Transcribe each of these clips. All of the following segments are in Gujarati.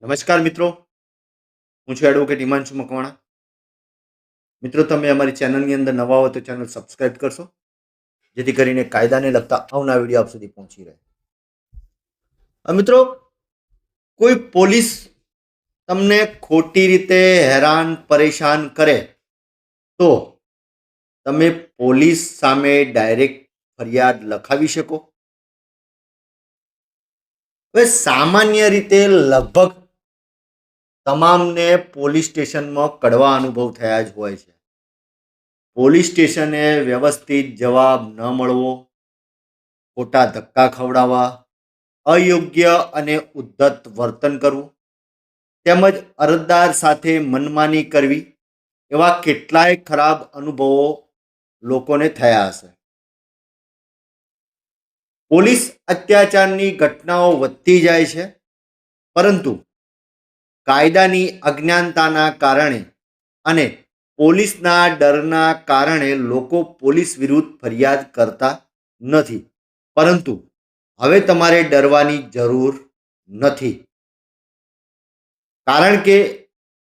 નમસ્કાર મિત્રો, હું છું એડવોકેટ હિમાંશુ મકવાણા. મિત્રો, તમે અમારી ચેનલની અંદર નવા હો તો ચેનલ સબસ્ક્રાઇબ કરશો, જેથી કરીને કાયદાને લગતા આવનારા વિડીયો આપ સુધી પહોંચી રહે. મિત્રો, કોઈ પોલીસ તમને ખોટી રીતે હેરાન પરેશાન કરે તો તમે પોલીસ સામે ડાયરેક્ટ ફરિયાદ લખાવી શકો. હવે સામાન્ય રીતે લગભગ તમામને પોલીસ સ્ટેશનમાં કડવા અનુભવ થયા જ હોય છે. પોલીસ સ્ટેશને વ્યવસ્થિત જવાબ ન મળવો, ખોટા ધક્કા ખવડાવવા, અયોગ્ય અને ઉદ્ધત વર્તન કરવું, તેમજ અરજદાર સાથે મનમાની કરવી, એવા કેટલાય ખરાબ અનુભવો લોકોને થયા હશે. પોલીસ અત્યાચારની ઘટનાઓ વધતી જાય છે, પરંતુ કાયદાની અજ્ઞાનતાના કારણે અને પોલીસના ડરના કારણે લોકો પોલીસ વિરુદ્ધ ફરિયાદ કરતા નથી. પરંતુ હવે તમારે ડરવાની જરૂર નથી, કારણ કે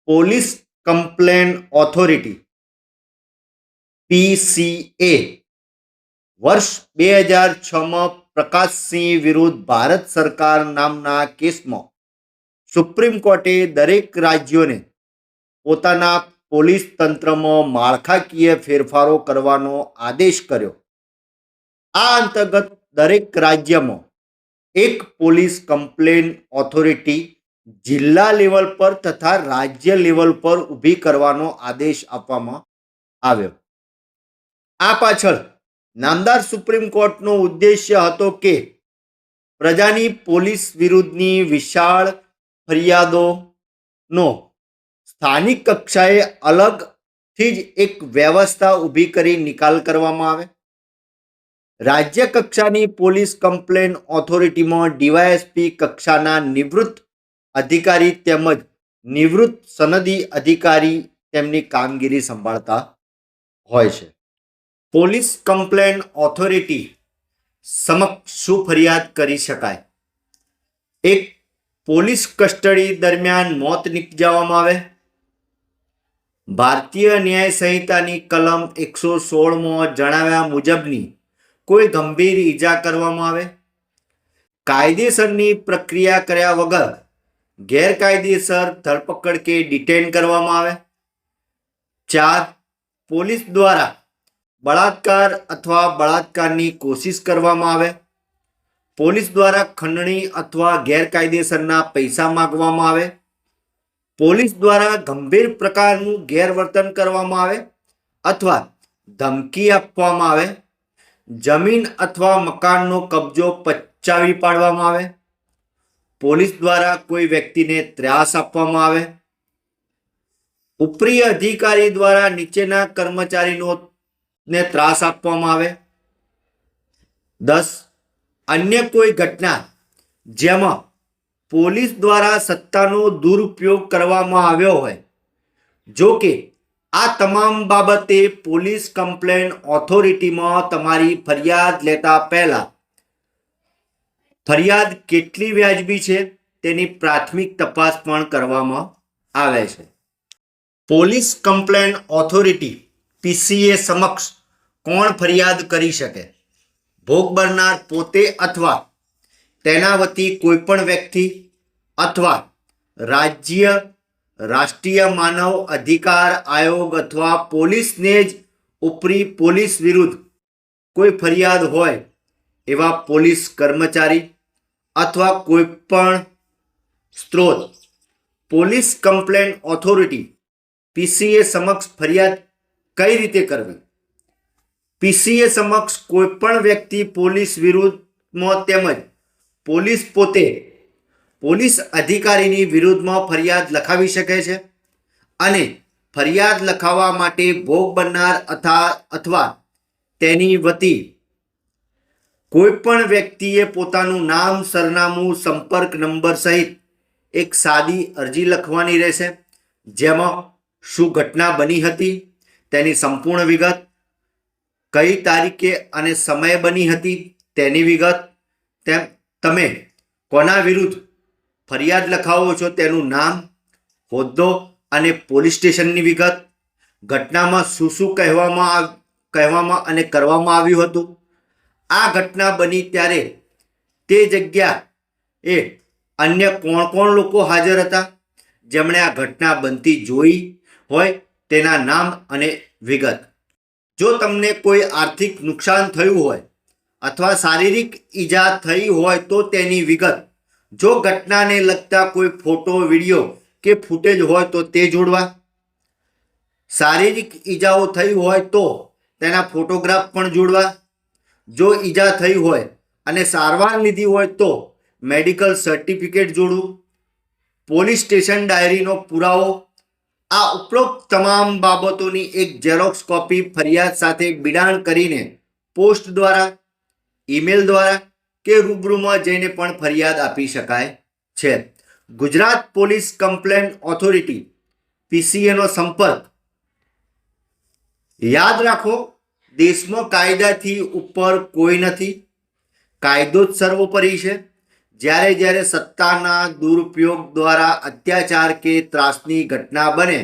પોલીસ કમ્પ્લેન ઓથોરિટી PCA વર્ષ 2006માં પ્રકાશસિંહ વિરુદ્ધ ભારત સરકાર નામના કેસમાં સુપ્રીમ કોર્ટે દરેક રાજ્યોને પોતાના પોલીસ તંત્રમાં માળખાકીય ફેરફારો કરવાનો આદેશ કર્યો. આ અંતર્ગત દરેક રાજ્યમાં એક પોલીસ કમ્પ્લેન ઓથોરિટી જિલ્લા લેવલ પર તથા રાજ્ય લેવલ પર ઊભી કરવાનો આદેશ આપવામાં આવ્યો. આ પાછળ નામદાર સુપ્રીમ કોર્ટનો ઉદ્દેશ્ય હતો કે પ્રજાની પોલીસ વિરુદ્ધની વિશાળ ફરિયાદોનો સ્થાનિક કક્ષાએ અલગથી જ એક વ્યવસ્થા ઊભી કરી નિકાલ કરવામાં આવે. રાજ્ય કક્ષાની પોલીસ કમ્પ્લેન ઓથોરિટીમાં ડીવાયએસપી કક્ષાના નિવૃત્ત અધિકારી તેમજ નિવૃત્ત સનદી અધિકારી તેમની કામગીરી સંભાળતા હોય છે. પોલીસ કમ્પ્લેન ઓથોરિટી સમક્ષ શું ફરિયાદ કરી શકાય? એક, પોલીસ કસ્ટડી દરમિયાન મોત નિપજાવવામાં આવે. ભારતીય ન્યાય સંહિતાની કલમ 116માં જણાવ્યા મુજબની કોઈ ગંભીર ઈજા કરવામાં આવે. કાયદેસરની પ્રક્રિયા કર્યા વગર ગેરકાયદેસર ધરપકડ કે ડિટેન કરવામાં આવે. 4, પોલીસ દ્વારા બળાત્કાર અથવા બળાત્કારની કોશિશ કરવામાં આવે. પોલીસ દ્વારા ખંડણી અથવા ગેરકાયદેસરના પૈસા માંગવામાં આવે. પોલીસ દ્વારા ગંભીર પ્રકારનું ગેરવર્તન કરવામાં આવે અથવા ધમકી આપવામાં આવે. જમીન અથવા મકાનનો કબજો પચાવી પાડવામાં આવે. પોલીસ દ્વારા કોઈ વ્યક્તિને ત્રાસ આપવામાં આવે. ઉપરી અધિકારી દ્વારા નીચેના કર્મચારીને ત્રાસ આપવામાં આવે. 10, અન્ય કોઈ ઘટના જેમાં પોલીસ દ્વારા સત્તાનો દુરુપયોગ કરવામાં આવ્યો હોય. જો કે આ તમામ બાબતે પોલીસ કમ્પ્લેન ઓથોરિટીમાં તમારી ફરિયાદ લેતા પહેલા ફરિયાદ કેટલી વ્યાજબી છે તેની પ્રાથમિક તપાસ પણ કરવામાં આવે છે. પોલીસ કમ્પ્લેન ઓથોરિટી PCA સમક્ષ કોણ ફરિયાદ કરી શકે? ભોગ બનનાર પોતે અથવા તેના વતી કોઈપણ વ્યક્તિ અથવા રાષ્ટ્રીય માનવ અધિકાર આયોગ અથવા પોલીસને જ ઉપરી પોલીસ વિરુદ્ધ કોઈ ફરિયાદ હોય એવા પોલીસ કર્મચારી અથવા કોઈપણ સ્ત્રોત. પોલીસ કમ્પ્લેન ઓથોરિટી PCA સમક્ષ ફરિયાદ કઈ રીતે કરવી? PCA સમક્ષ કોઈપણ વ્યક્તિ પોલીસ વિરુદ્ધમાં તેમજ પોલીસ પોતે પોલીસ અધિકારીની વિરુદ્ધમાં ફરિયાદ લખાવી શકે છે અને ફરિયાદ લખાવવા માટે ભોગ બનનાર અથવા તેની વતી કોઈપણ વ્યક્તિએ પોતાનું નામ, સરનામું, સંપર્ક નંબર સહિત એક સાદી અરજી લખવાની રહેશે, જેમાં શું ઘટના બની હતી તેની સંપૂર્ણ વિગત, કઈ તારીખે અને સમયે બની હતી તેની વિગત, તમે કોના વિરુદ્ધ ફરિયાદ લખાવો છો તેનું નામ, હોદ્દો અને પોલીસ સ્ટેશનની વિગત, ઘટનામાં શું શું કહેવામાં અને કરવામાં આવ્યું હતું, આ ઘટના બની ત્યારે તે જગ્યા એ અન્ય કોણ કોણ લોકો હાજર હતા, જેમણે આ ઘટના બનતી જોઈ હોય તેના નામ અને વિગત. જો તમને કોઈ આર્થિક નુકસાન થયું હોય અથવા શારીરિક ઈજા થઈ હોય તો તેની વિગત. જો ઘટનાને લગતા કોઈ ફોટો, વિડીયો કે ફૂટેજ હોય તો તે જોડવા. શારીરિક ઈજાઓ થઈ હોય તો તેના ફોટોગ્રાફ પણ જોડવા. જો ઈજા થઈ હોય અને સારવાર લીધી હોય તો મેડિકલ સર્ટિફિકેટ જોડવું. પોલીસ સ્ટેશન ડાયરીનો પુરાવો. આ ઉપરોક્ત તમામ બાબતોની એક ઝેરોક્સ કોપી ફરિયાદ સાથે બિડાણ કરીને પોસ્ટ દ્વારા, ઈમેલ દ્વારા કે રૂબરૂમાં જઈને પણ ફરિયાદ આપી શકાય છે. Gujarat police complaint authority PCA નો સંપર્ક. યાદ રાખો, દેશમાં કાયદાથી ઉપર કોઈ નથી. કાયદો જ સર્વોપરી છે. જ્યારે સત્તાના દુરુપયોગ દ્વારા અત્યાચાર કે ત્રાસની ઘટના બને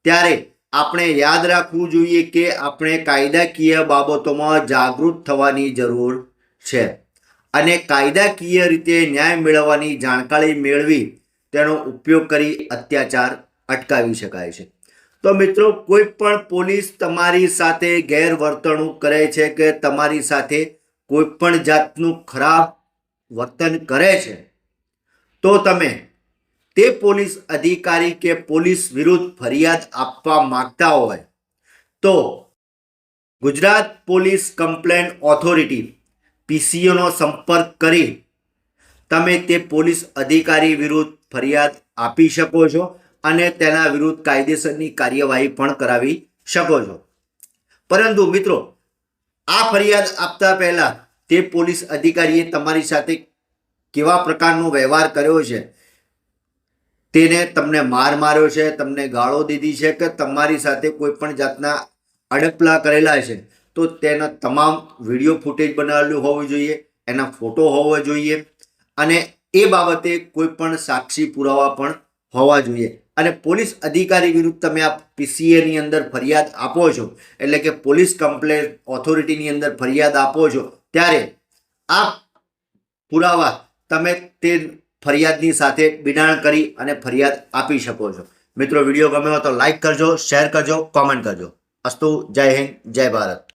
ત્યારે આપણે યાદ રાખવું જોઈએ કે આપણે કાયદાકીય બાબતોમાં જાગૃત થવાની જરૂર છે અને કાયદાકીય રીતે ન્યાય મેળવવાની જાણકારી મેળવી તેનો ઉપયોગ કરી અત્યાચાર અટકાવી શકાય છે. તો મિત્રો, કોઈ પણ પોલીસ તમારી સાથે ગેરવર્તણૂક કરે છે કે તમારી સાથે કોઈ પણ જાતનું ખરાબ વર્તન કરે છે તો તમે તે પોલીસ અધિકારી કે પોલીસ વિરુદ્ધ ફરિયાદ આપવા માંગતા હોય તો Gujarat police complaint authority PCA નો સંપર્ક કરી તમે તે પોલીસ અધિકારી વિરુદ્ધ ફરિયાદ આપી શકો છો અને તેના વિરુદ્ધ કાયદેસરની કાર્યવાહી પણ કરાવી શકો છો. પરંતુ મિત્રો, આ ફરિયાદ આપતા પહેલા તે પોલીસ અધિકારીએ તમારી સાથે કેવા પ્રકારનો વ્યવહાર કર્યો છે, તેને તમને માર માર્યો છે, તમને ગાળો દીધી છે કે તમારી સાથે કોઈ પણ જાતના અડપલા કરેલા છે, તો તેના તમામ વિડીયો ફૂટેજ બનાવેલું હોવું જોઈએ, એના ફોટો હોવો જોઈએ અને એ બાબતે કોઈ પણ સાક્ષી પુરાવા પણ હોવા જોઈએ. અને પોલીસ અધિકારી વિરુદ્ધ તમે આ PCA ની અંદર ફરિયાદ આપો છો, એટલે કે પોલીસ કમ્પ્લેન્ટ ઓથોરિટીની અંદર ફરિયાદ આપો છો, ત્યારે આ પુરાવા તમે તે ફરિયાદની સાથે બિડાણ કરી અને ફરિયાદ આપી શકો છો. મિત્રો, વિડીયો ગમ્યો તો લાઈક કરજો, શેર કરજો, કોમેન્ટ કરજો. અસ્તુ. જય હિન્દ, જય ભારત.